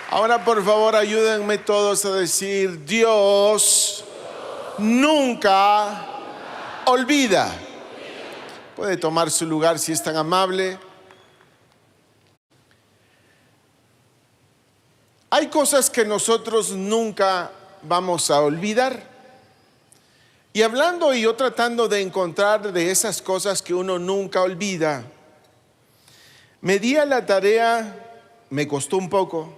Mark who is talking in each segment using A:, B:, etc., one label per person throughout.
A: Ahora, por favor, ayúdenme todos a decir: Dios nunca olvida. Puede tomar su lugar si es tan amable. Hay cosas que nosotros nunca vamos a olvidar. Y hablando y yo tratando de encontrar de esas cosas que uno nunca olvida, me di a la tarea, me costó un poco,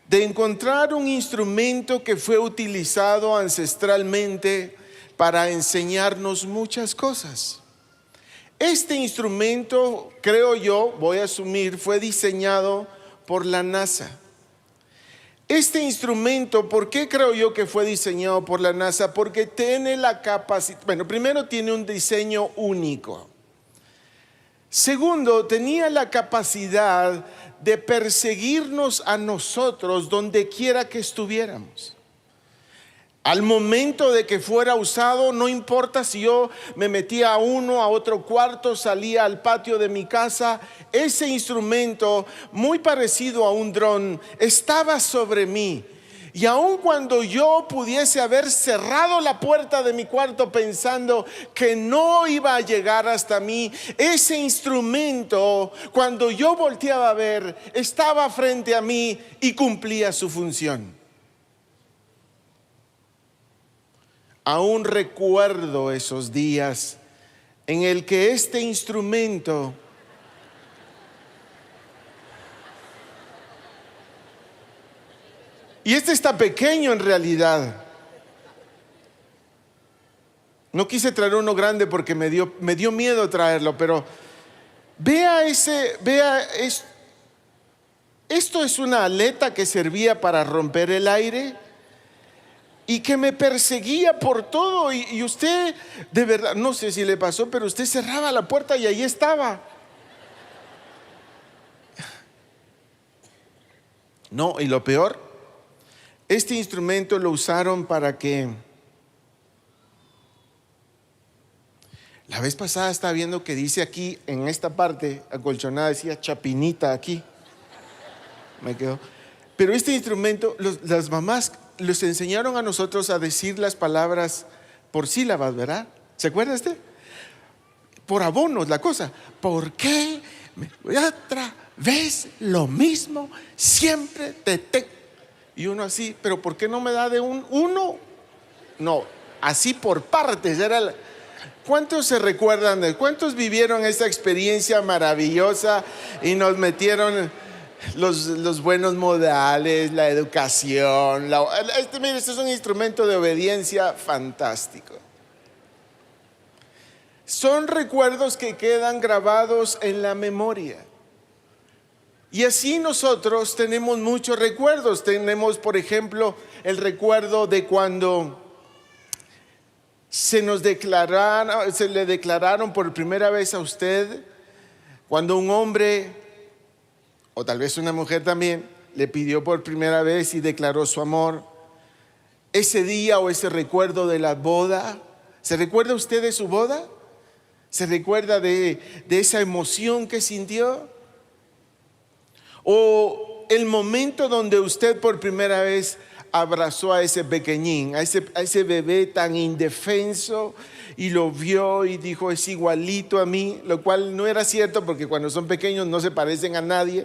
A: de encontrar un instrumento que fue utilizado ancestralmente para enseñarnos muchas cosas. Este instrumento, creo yo, voy a asumir, fue diseñado por la NASA. Este instrumento, ¿por qué creo yo que fue diseñado por la NASA? Porque tiene la capacidad, primero tiene un diseño único. Segundo, tenía la capacidad de perseguirnos a nosotros donde quiera que estuviéramos. Al momento de que fuera usado, no importa si yo me metía a otro cuarto, salía al patio de mi casa, ese instrumento, muy parecido a un dron, estaba sobre mí. Y aun cuando yo pudiese haber cerrado la puerta de mi cuarto pensando que no iba a llegar hasta mí, ese instrumento, cuando yo volteaba a ver, estaba frente a mí y cumplía su función. Aún recuerdo esos días en el que este instrumento y este está pequeño en realidad. No quise traer uno grande porque me dio miedo traerlo, pero esto es una aleta que servía para romper el aire y que me perseguía por todo, y usted, de verdad, no sé si le pasó, pero usted cerraba la puerta y ahí estaba. No, y lo peor, este instrumento lo usaron para que, la vez pasada estaba viendo que dice aquí, en esta parte acolchonada, decía Chapinita aquí, me quedó. Pero este instrumento, las mamás los enseñaron a nosotros a decir las palabras por sílabas, ¿verdad? ¿Se acuerda usted? Por abonos la cosa. ¿Por qué otra vez lo mismo? Siempre y uno así, pero ¿por qué no me da de uno? No, así por partes. ¿Cuántos se recuerdan cuántos vivieron esa experiencia maravillosa y nos metieron los buenos modales, la educación? Mire, este es un instrumento de obediencia fantástico. Son recuerdos que quedan grabados en la memoria. Y así nosotros tenemos muchos recuerdos. Tenemos, por ejemplo, el recuerdo de cuando se le declararon por primera vez a usted, cuando un hombre, o tal vez una mujer también, le pidió por primera vez y declaró su amor. Ese día o ese recuerdo de la boda. ¿Se recuerda usted de su boda? ¿Se recuerda de esa emoción que sintió? O el momento donde usted por primera vez abrazó a ese pequeñín, a ese bebé tan indefenso, y lo vio y dijo: es igualito a mí, lo cual no era cierto porque cuando son pequeños no se parecen a nadie.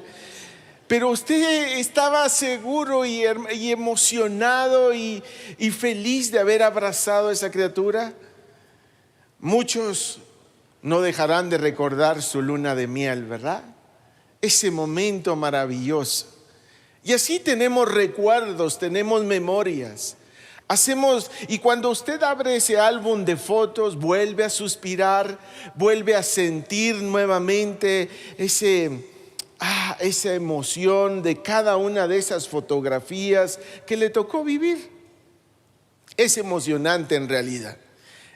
A: Pero usted estaba seguro y emocionado y feliz de haber abrazado a esa criatura. Muchos no dejarán de recordar su luna de miel, ¿verdad? Ese momento maravilloso. Y así tenemos recuerdos, tenemos memorias. Y cuando usted abre ese álbum de fotos, vuelve a suspirar, vuelve a sentir nuevamente esa emoción de cada una de esas fotografías que le tocó vivir. Es emocionante en realidad.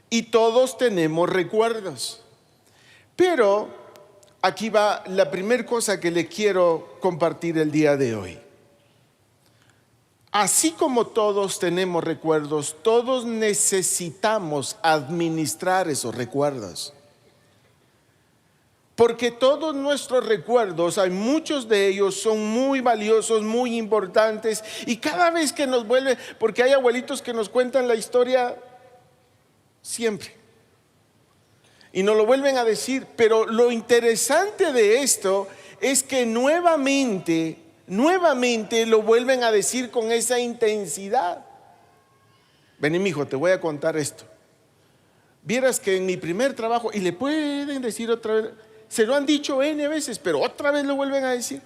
A: Y todos tenemos recuerdos. Pero aquí va la primera cosa que le quiero compartir el día de hoy. Así como todos tenemos recuerdos, todos necesitamos administrar esos recuerdos. Porque todos nuestros recuerdos, hay muchos de ellos, son muy valiosos, muy importantes. Y cada vez que nos vuelve, porque hay abuelitos que nos cuentan la historia siempre. Y nos lo vuelven a decir. Pero lo interesante de esto es que nuevamente lo vuelven a decir con esa intensidad. Vení, mijo, te voy a contar esto. Vieras que en mi primer trabajo, y le pueden decir otra vez, se lo han dicho N veces, pero otra vez lo vuelven a decir.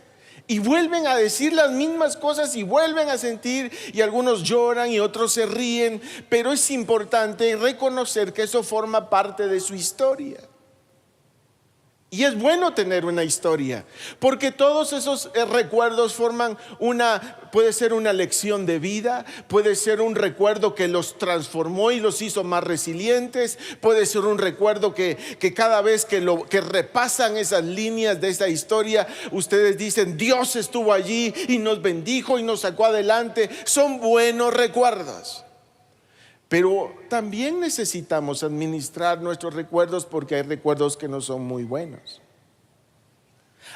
A: Y vuelven a decir las mismas cosas y vuelven a sentir, y algunos lloran y otros se ríen, pero es importante reconocer que eso forma parte de su historia. Y es bueno tener una historia, porque todos esos recuerdos forman puede ser una lección de vida, puede ser un recuerdo que los transformó y los hizo más resilientes, puede ser un recuerdo que cada vez que repasan esas líneas de esa historia, ustedes dicen: Dios estuvo allí y nos bendijo y nos sacó adelante. Son buenos recuerdos. Pero también necesitamos administrar nuestros recuerdos, porque hay recuerdos que no son muy buenos.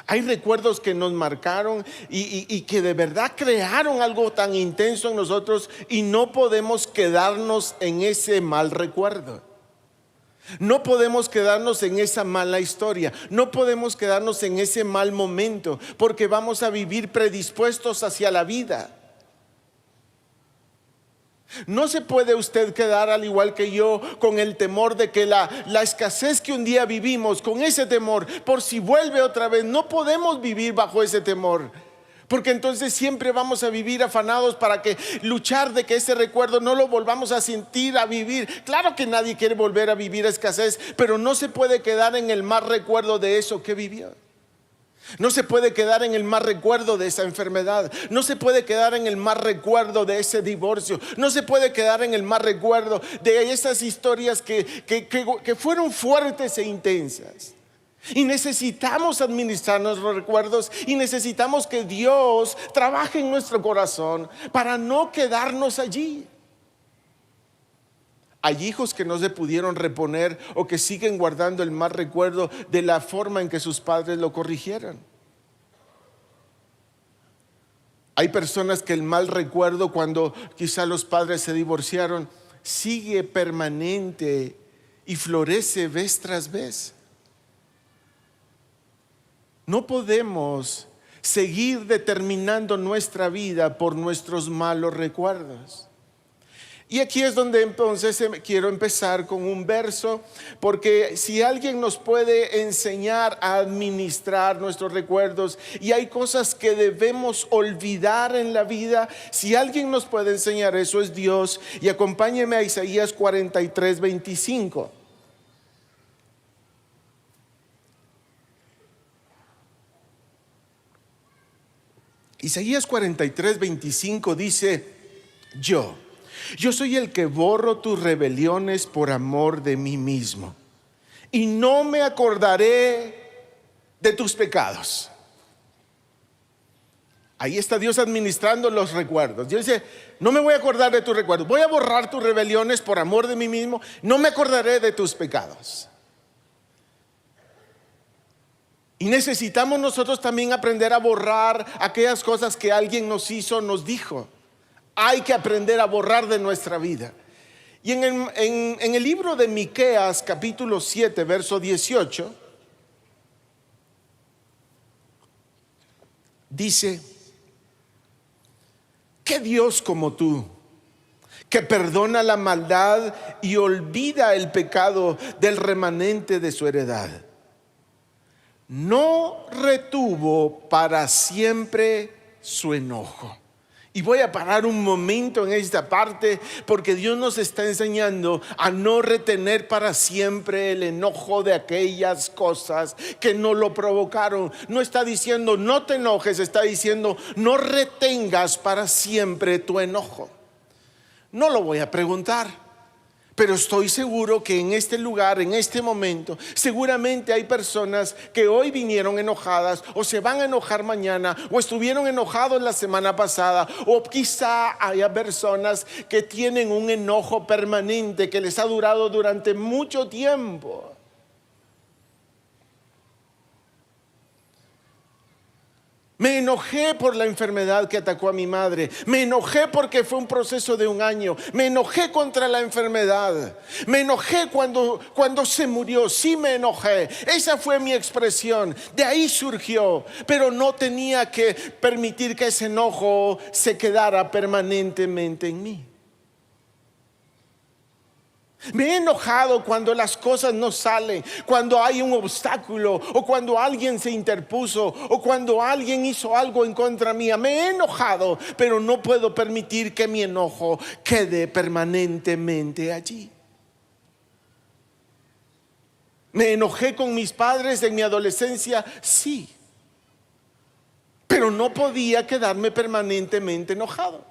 A: Hay recuerdos que nos marcaron y que de verdad crearon algo tan intenso en nosotros, y no podemos quedarnos en ese mal recuerdo. No podemos quedarnos en esa mala historia, no podemos quedarnos en ese mal momento, porque vamos a vivir predispuestos hacia la vida. No se puede usted quedar, al igual que yo, con el temor de que la escasez que un día vivimos, con ese temor, por si vuelve otra vez. No podemos vivir bajo ese temor, porque entonces siempre vamos a vivir afanados para luchar de que ese recuerdo no lo volvamos a sentir, a vivir. Claro que nadie quiere volver a vivir escasez, pero no se puede quedar en el mal recuerdo de eso que vivió. No se puede quedar en el mal recuerdo de esa enfermedad. No se puede quedar en el mal recuerdo de ese divorcio. No se puede quedar en el mal recuerdo de esas historias que fueron fuertes e intensas. Y necesitamos administrar nuestros recuerdos, y necesitamos que Dios trabaje en nuestro corazón para no quedarnos allí. Hay hijos que no se pudieron reponer, o que siguen guardando el mal recuerdo de la forma en que sus padres lo corrigieron. Hay personas que el mal recuerdo, cuando quizá los padres se divorciaron, sigue permanente y florece vez tras vez. No podemos seguir determinando nuestra vida por nuestros malos recuerdos. Y aquí es donde entonces quiero empezar con un verso, porque si alguien nos puede enseñar a administrar nuestros recuerdos, y hay cosas que debemos olvidar en la vida, si alguien nos puede enseñar eso, es Dios. Y acompáñeme a Isaías 43:25. Isaías 43:25 dice: Yo soy el que borro tus rebeliones por amor de mí mismo, y no me acordaré de tus pecados. Ahí está Dios administrando los recuerdos. Dios dice: no me voy a acordar de tus recuerdos, voy a borrar tus rebeliones por amor de mí mismo, no me acordaré de tus pecados. Y necesitamos nosotros también aprender a borrar aquellas cosas que alguien nos hizo, nos dijo. Hay que aprender a borrar de nuestra vida. Y en el libro de Miqueas, capítulo 7, verso 18, dice: ¿qué Dios como tú, que perdona la maldad y olvida el pecado del remanente de su heredad? No retuvo para siempre su enojo. Y voy a parar un momento en esta parte, porque Dios nos está enseñando a no retener para siempre el enojo de aquellas cosas que no lo provocaron. No está diciendo no te enojes, está diciendo no retengas para siempre tu enojo. No lo voy a preguntar, pero estoy seguro que en este lugar, en este momento, seguramente hay personas que hoy vinieron enojadas, o se van a enojar mañana, o estuvieron enojados la semana pasada, o quizá haya personas que tienen un enojo permanente que les ha durado durante mucho tiempo. Me enojé por la enfermedad que atacó a mi madre. Me enojé porque fue un proceso de 1 año. Me enojé contra la enfermedad. Me enojé cuando se murió. Sí, me enojé. Esa fue mi expresión. De ahí surgió. Pero no tenía que permitir que ese enojo se quedara permanentemente en mí. Me he enojado cuando las cosas no salen, cuando hay un obstáculo, o cuando alguien se interpuso, o cuando alguien hizo algo en contra mía. Me he enojado, pero no puedo permitir que mi enojo quede permanentemente allí. Me enojé con mis padres en mi adolescencia, sí, pero no podía quedarme permanentemente enojado.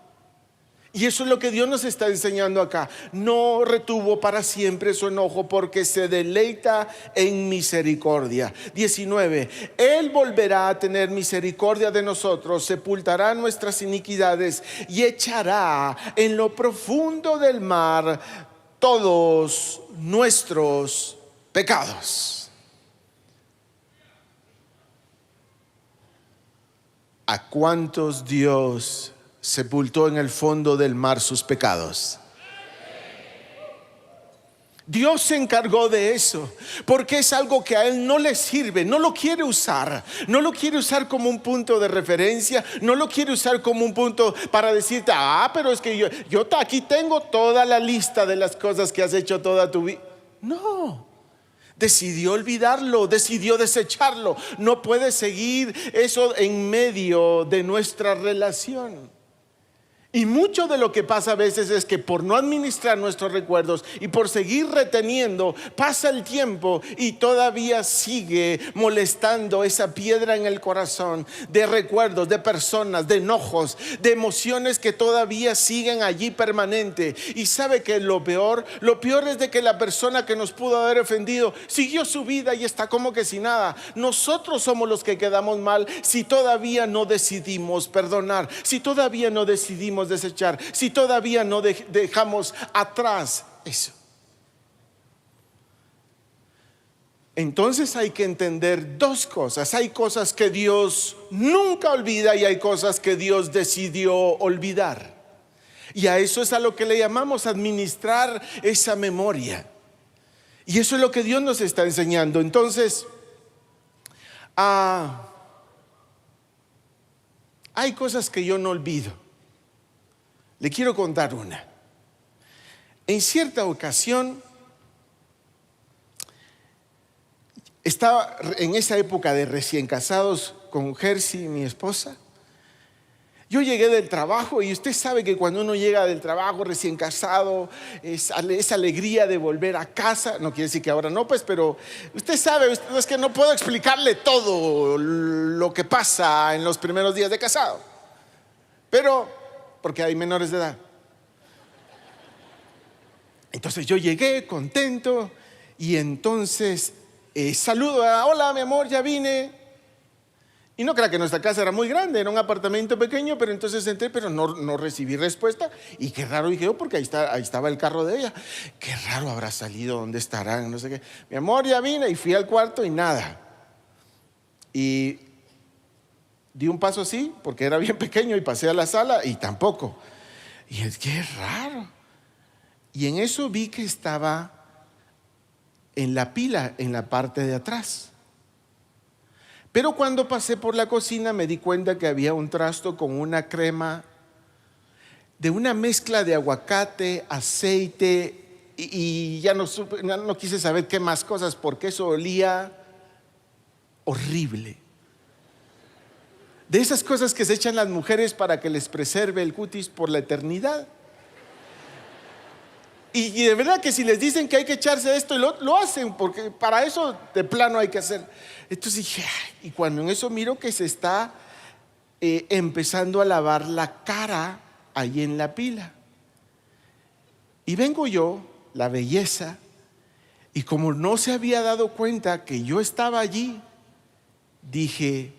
A: Y eso es lo que Dios nos está enseñando acá. No retuvo para siempre su enojo, porque se deleita en misericordia. 19. Él volverá a tener misericordia de nosotros, sepultará nuestras iniquidades y echará en lo profundo del mar todos nuestros pecados. ¿A cuántos Dios sepultó en el fondo del mar sus pecados? Dios se encargó de eso, porque es algo que a Él no le sirve, no lo quiere usar. No lo quiere usar como un punto de referencia, no lo quiere usar como un punto para decirte, pero es que yo aquí tengo toda la lista de las cosas que has hecho toda tu vida. No, decidió olvidarlo, decidió desecharlo. No puede seguir eso en medio de nuestra relación. Y mucho de lo que pasa a veces es que por no administrar nuestros recuerdos y por seguir reteniendo, pasa el tiempo y todavía sigue molestando esa piedra en el corazón de recuerdos, de personas, de enojos, de emociones que todavía siguen allí permanente. Y sabe que lo peor es de que la persona que nos pudo haber ofendido siguió su vida y está como que sin nada. Nosotros somos los que quedamos mal si todavía no decidimos perdonar, si todavía no decidimos desechar, si todavía no dejamos atrás eso. Entonces hay que entender dos cosas. Hay cosas que Dios nunca olvida y hay cosas que Dios decidió olvidar. Y a eso es a lo que le llamamos administrar esa memoria. Y eso es lo que Dios nos está enseñando. Entonces, hay cosas que yo no olvido. Le quiero contar una. En cierta ocasión, estaba en esa época de recién casados con Jersey, mi esposa. Yo llegué del trabajo y usted sabe que cuando uno llega del trabajo recién casado, esa alegría de volver a casa. No quiere decir que ahora no, pues, pero usted sabe, es que no puedo explicarle todo lo que pasa en los primeros días de casado. Pero porque hay menores de edad. Entonces yo llegué contento y entonces saludo, hola mi amor, ya vine. Y no crea que nuestra casa era muy grande, era un apartamento pequeño, pero entonces entré, pero no recibí respuesta. Y qué raro, dije yo, porque ahí estaba el carro de ella. Qué raro, habrá salido, ¿dónde estarán? No sé qué. Mi amor, ya vine, y fui al cuarto y nada. Y di un paso así, porque era bien pequeño, y pasé a la sala y tampoco. Y es que es raro. Y en eso vi que estaba en la pila, en la parte de atrás. Pero cuando pasé por la cocina me di cuenta que había un trasto con una crema de una mezcla de aguacate, aceite, y ya no quise saber qué más cosas, porque eso olía horrible. De esas cosas que se echan las mujeres para que les preserve el cutis por la eternidad. Y de verdad que si les dicen que hay que echarse esto, lo hacen, porque para eso de plano hay que hacer. Entonces dije, y cuando en eso miro que se está empezando a lavar la cara ahí en la pila. Y vengo yo, la belleza, y como no se había dado cuenta que yo estaba allí, dije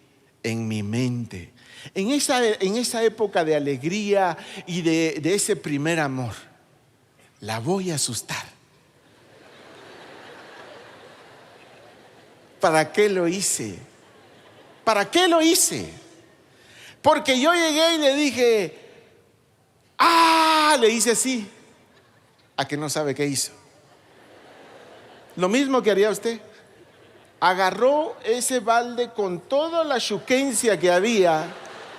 A: en mi mente, en esa época de alegría y de ese primer amor, la voy a asustar. ¿Para qué lo hice? ¿Para qué lo hice? Porque yo llegué y le dije, ¡ah! Le hice así. A que no sabe qué hizo. Lo mismo que haría usted. Agarró ese balde con toda la chuquencia que había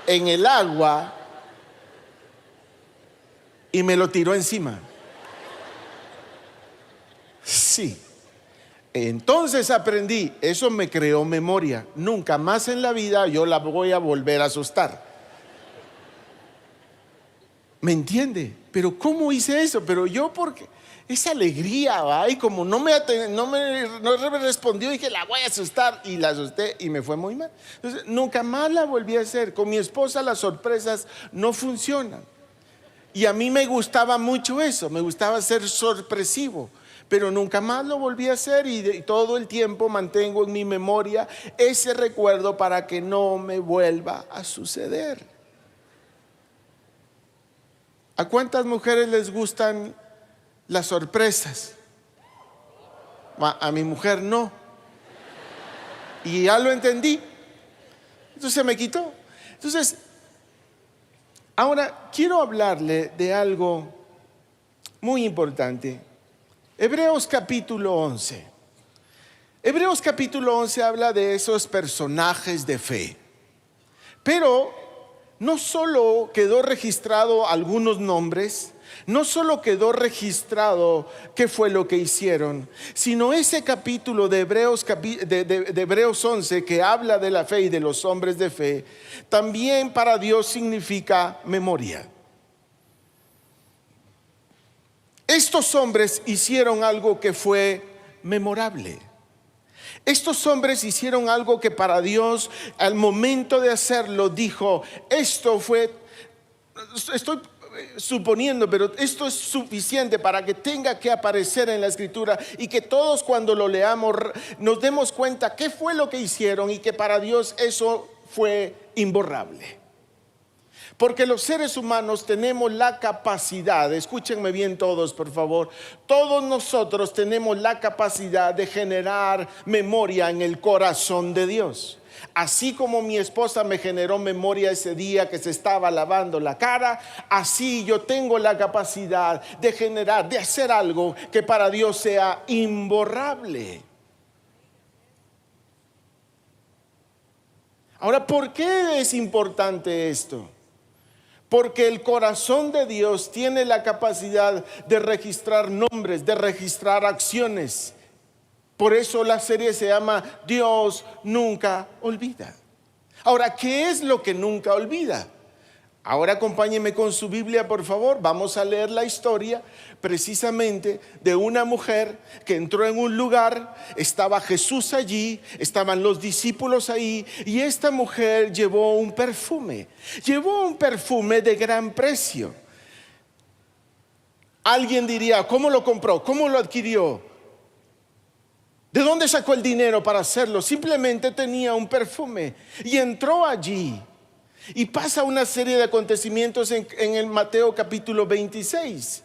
A: en el agua y me lo tiró encima. Sí. Entonces aprendí, eso me creó memoria. Nunca más en la vida yo la voy a volver a asustar. ¿Me entiende? Pero ¿cómo hice eso? Pero yo porque esa alegría, ¿va? Y como no me respondió, dije, la voy a asustar. Y la asusté y me fue muy mal. Entonces, nunca más la volví a hacer. Con mi esposa las sorpresas no funcionan. Y a mí me gustaba mucho eso, me gustaba ser sorpresivo. Pero nunca más lo volví a hacer y todo el tiempo mantengo en mi memoria ese recuerdo para que no me vuelva a suceder. ¿A cuántas mujeres les gustan las sorpresas? A mi mujer no. Y ya lo entendí. Entonces se me quitó. Entonces, ahora quiero hablarle de algo muy importante. Hebreos capítulo 11. Hebreos capítulo 11 habla de esos personajes de fe. Pero no solo quedó registrado algunos nombres, no solo quedó registrado qué fue lo que hicieron, sino ese capítulo de Hebreos, de Hebreos 11 que habla de la fe y de los hombres de fe, también para Dios significa memoria. Estos hombres hicieron algo que fue memorable. Estos hombres hicieron algo que para Dios, al momento de hacerlo, dijo, esto fue, estoy suponiendo, pero esto es suficiente para que tenga que aparecer en la escritura y que todos cuando lo leamos nos demos cuenta qué fue lo que hicieron y que para Dios eso fue imborrable. Porque los seres humanos tenemos la capacidad, escúchenme bien todos por favor, todos nosotros tenemos la capacidad de generar memoria en el corazón de Dios. Así como mi esposa me generó memoria ese día que se estaba lavando la cara, así yo tengo la capacidad de generar, de hacer algo que para Dios sea imborrable. Ahora, ¿por qué es importante esto? Porque el corazón de Dios tiene la capacidad de registrar nombres, de registrar acciones. Por eso la serie se llama Dios nunca olvida. Ahora, ¿qué es lo que nunca olvida? Ahora acompáñenme con su Biblia, por favor. Vamos a leer la historia precisamente de una mujer que entró en un lugar. Estaba Jesús allí, estaban los discípulos ahí, y esta mujer llevó un perfume. Llevó un perfume de gran precio. Alguien diría, ¿cómo lo compró? ¿Cómo lo adquirió? ¿De dónde sacó el dinero para hacerlo? Simplemente tenía un perfume y entró allí. Y pasa una serie de acontecimientos en el Mateo capítulo 26.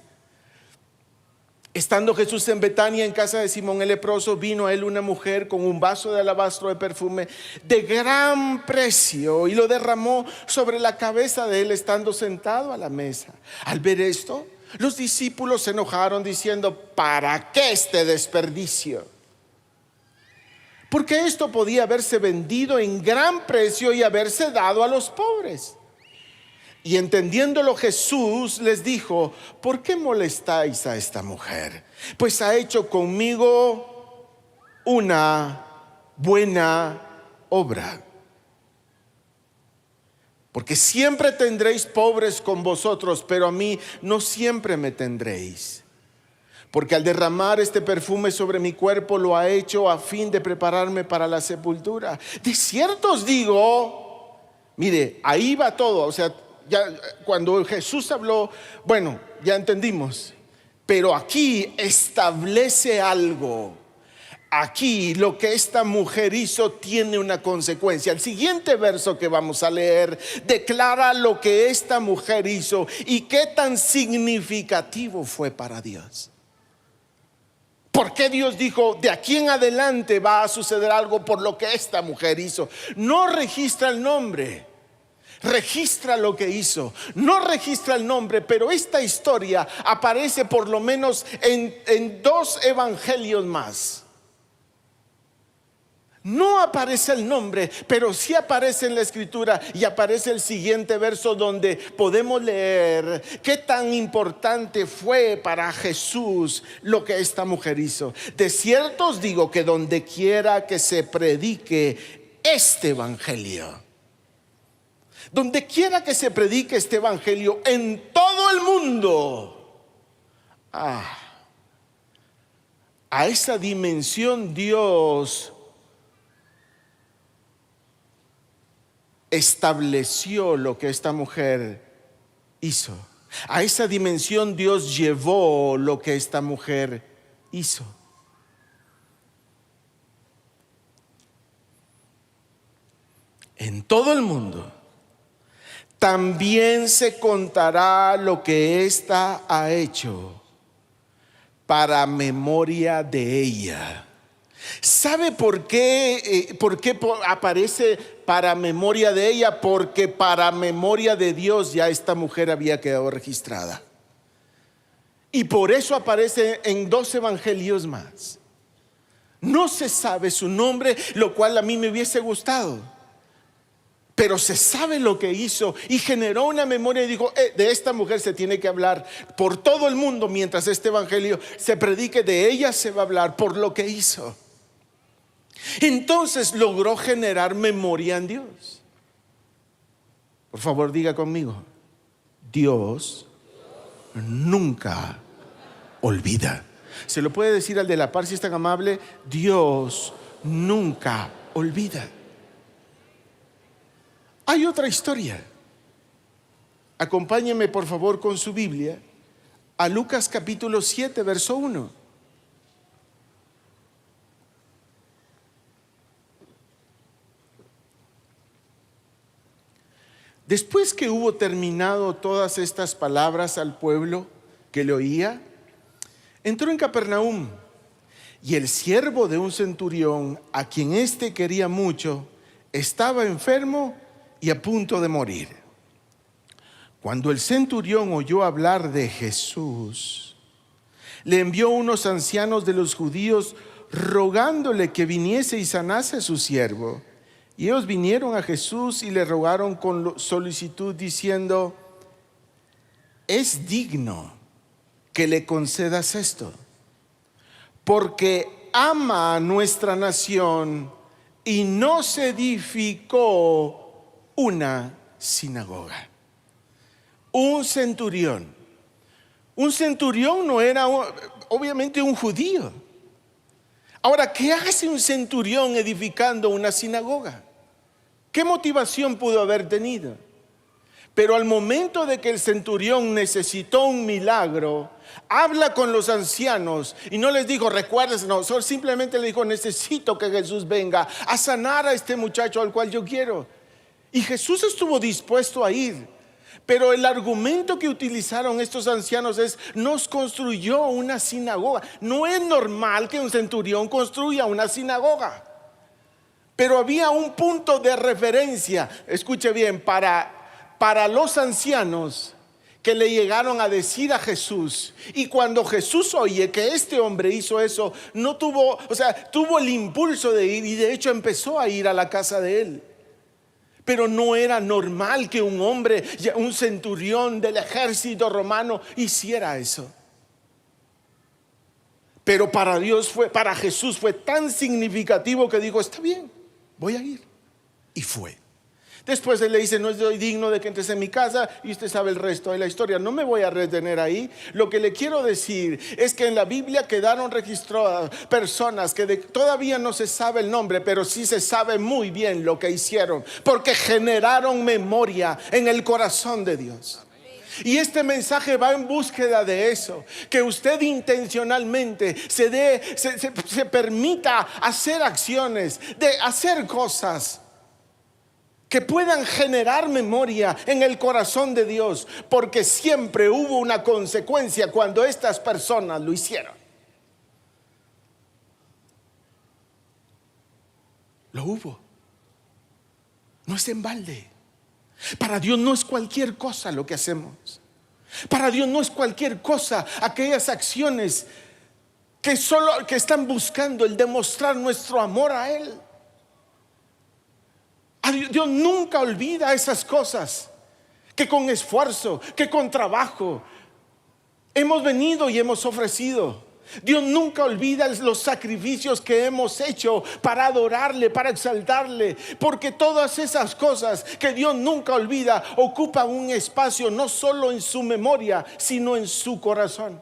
A: Estando Jesús en Betania, en casa de Simón el leproso, vino a él una mujer con un vaso de alabastro de perfume de gran precio y lo derramó sobre la cabeza de él estando sentado a la mesa. Al ver esto, los discípulos se enojaron diciendo, ¿para qué este desperdicio? Porque esto podía haberse vendido en gran precio y haberse dado a los pobres. Y entendiéndolo Jesús les dijo, ¿por qué molestáis a esta mujer? Pues ha hecho conmigo una buena obra. Porque siempre tendréis pobres con vosotros, pero a mí no siempre me tendréis. Porque al derramar este perfume sobre mi cuerpo lo ha hecho a fin de prepararme para la sepultura. De cierto os digo, mire, ahí va todo. O sea, ya cuando Jesús habló, bueno, ya entendimos. Pero aquí establece algo. Aquí lo que esta mujer hizo tiene una consecuencia. El siguiente verso que vamos a leer declara lo que esta mujer hizo y qué tan significativo fue para Dios. ¿Por qué Dios dijo, de aquí en adelante va a suceder algo por lo que esta mujer hizo? No registra el nombre, registra lo que hizo, no registra el nombre, pero esta historia aparece por lo menos en 2 evangelios más. No aparece el nombre, pero sí aparece en la escritura, y aparece el siguiente verso donde podemos leer qué tan importante fue para Jesús lo que esta mujer hizo. De cierto os digo que donde quiera que se predique este evangelio, donde quiera que se predique este evangelio en todo el mundo, a esa dimensión Dios estableció lo que esta mujer hizo. A esa dimensión Dios llevó lo que esta mujer hizo. En todo el mundo también se contará lo que ésta ha hecho para memoria de ella. ¿Sabe por qué aparece para memoria de ella? Porque para memoria de Dios ya esta mujer había quedado registrada. Y por eso aparece en 2 evangelios más. No se sabe su nombre, lo cual a mí me hubiese gustado, pero se sabe lo que hizo y generó una memoria y dijo, de esta mujer se tiene que hablar por todo el mundo. Mientras este evangelio se predique, de ella se va a hablar por lo que hizo. Entonces logró generar memoria en Dios. Por favor, diga conmigo: Dios nunca olvida. Se lo puede decir al de la par si es tan amable: Dios nunca olvida. Hay otra historia. Acompáñeme por favor con su Biblia a Lucas capítulo 7, verso 1. Después que hubo terminado todas estas palabras al pueblo que le oía, entró en Capernaum, y el siervo de un centurión, a quien éste quería mucho, estaba enfermo y a punto de morir. Cuando el centurión oyó hablar de Jesús, le envió unos ancianos de los judíos rogándole que viniese y sanase a su siervo. Y ellos vinieron a Jesús y le rogaron con solicitud diciendo: es digno que le concedas esto, porque ama a nuestra nación y no se edificó una sinagoga. Un centurión no era obviamente un judío. Ahora, ¿qué hace un centurión edificando una sinagoga? ¿Qué motivación pudo haber tenido? Pero al momento de que el centurión necesitó un milagro, habla con los ancianos y no les dijo: recuérdense, no, simplemente le dijo: necesito que Jesús venga a sanar a este muchacho al cual yo quiero. Y Jesús estuvo dispuesto a ir. Pero el argumento que utilizaron estos ancianos es: nos construyó una sinagoga. No es normal que un centurión construya una sinagoga. Pero había un punto de referencia, escuche bien, para los ancianos que le llegaron a decir a Jesús. Y cuando Jesús oye que este hombre hizo eso, tuvo el impulso de ir, y de hecho empezó a ir a la casa de él. Pero no era normal que un hombre, un centurión del ejército romano, hiciera eso. Pero para Jesús fue tan significativo que dijo: está bien, voy a ir. Y fue. Después él le dice: no soy digno de que entres en mi casa, y usted sabe el resto de la historia. No me voy a retener ahí. Lo que le quiero decir es que en la Biblia quedaron registradas personas que todavía no se sabe el nombre, pero sí se sabe muy bien lo que hicieron, porque generaron memoria en el corazón de Dios. Y este mensaje va en búsqueda de eso, que usted intencionalmente se permita hacer acciones, de hacer cosas que puedan generar memoria en el corazón de Dios, porque siempre hubo una consecuencia cuando estas personas lo hicieron. Lo hubo. No es en balde. Para Dios no es cualquier cosa lo que hacemos. Para Dios no es cualquier cosa aquellas acciones que están buscando el demostrar nuestro amor a Él. Dios nunca olvida esas cosas que con esfuerzo, que con trabajo hemos venido y hemos ofrecido. Dios nunca olvida los sacrificios que hemos hecho para adorarle, para exaltarle, porque todas esas cosas que Dios nunca olvida ocupan un espacio no solo en su memoria, sino en su corazón.